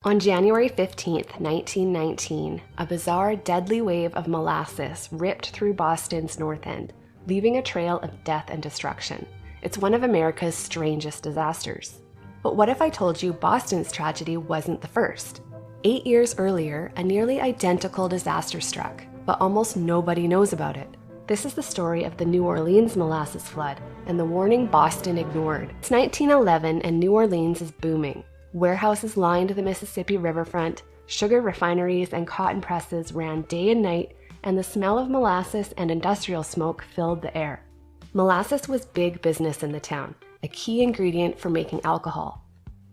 On January 15th, 1919, a bizarre, deadly wave of molasses ripped through Boston's North End, leaving a trail of death and destruction. It's one of America's strangest disasters. But what if I told you Boston's tragedy wasn't the first? 8 years earlier, a nearly identical disaster struck, but almost nobody knows about it. This is the story of the New Orleans molasses flood and the warning Boston ignored. It's 1911 and New Orleans is booming. Warehouses lined the Mississippi riverfront, sugar refineries and cotton presses ran day and night, and the smell of molasses and industrial smoke filled the air. Molasses was big business in the town, a key ingredient for making alcohol.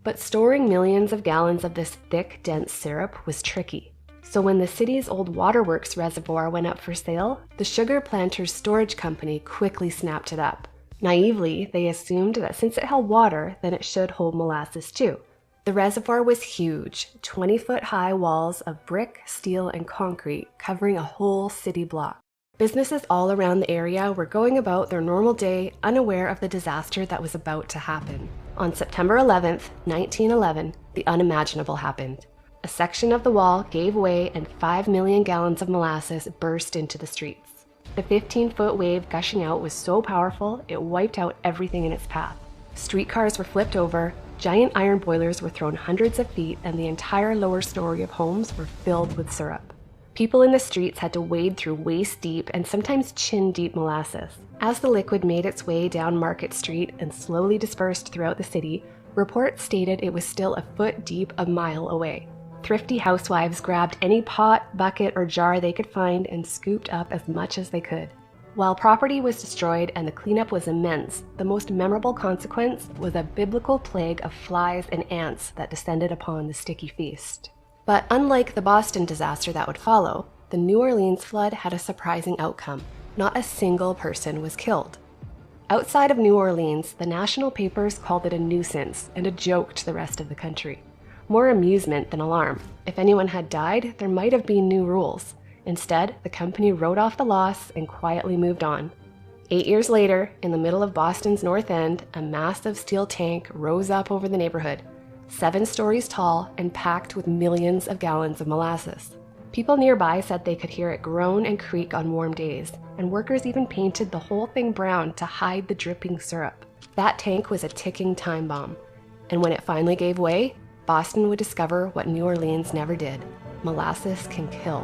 But storing millions of gallons of this thick, dense syrup was tricky. So when the city's old waterworks reservoir went up for sale, the sugar planters' storage company quickly snapped it up. Naively, they assumed that since it held water, then it should hold molasses too. The reservoir was huge, 20-foot-high walls of brick, steel, and concrete covering a whole city block. Businesses all around the area were going about their normal day, unaware of the disaster that was about to happen. On September 11th, 1911, the unimaginable happened. A section of the wall gave way and 5 million gallons of molasses burst into the streets. The 15-foot wave gushing out was so powerful, it wiped out everything in its path. Streetcars were flipped over, giant iron boilers were thrown hundreds of feet, and the entire lower story of homes were filled with syrup. People in the streets had to wade through waist-deep and sometimes chin-deep molasses. As the liquid made its way down Market Street and slowly dispersed throughout the city, reports stated it was still a foot deep a mile away. Thrifty housewives grabbed any pot, bucket, or jar they could find and scooped up as much as they could. While property was destroyed and the cleanup was immense, the most memorable consequence was a biblical plague of flies and ants that descended upon the sticky feast. But unlike the Boston disaster that would follow, the New Orleans flood had a surprising outcome. Not a single person was killed. Outside of New Orleans, the national papers called it a nuisance and a joke to the rest of the country. More amusement than alarm. If anyone had died, there might have been new rules. Instead, the company wrote off the loss and quietly moved on. 8 years later, in the middle of Boston's North End, a massive steel tank rose up over the neighborhood, 7 stories tall and packed with millions of gallons of molasses. People nearby said they could hear it groan and creak on warm days, and workers even painted the whole thing brown to hide the dripping syrup. That tank was a ticking time bomb. And when it finally gave way, Boston would discover what New Orleans never did. Molasses can kill.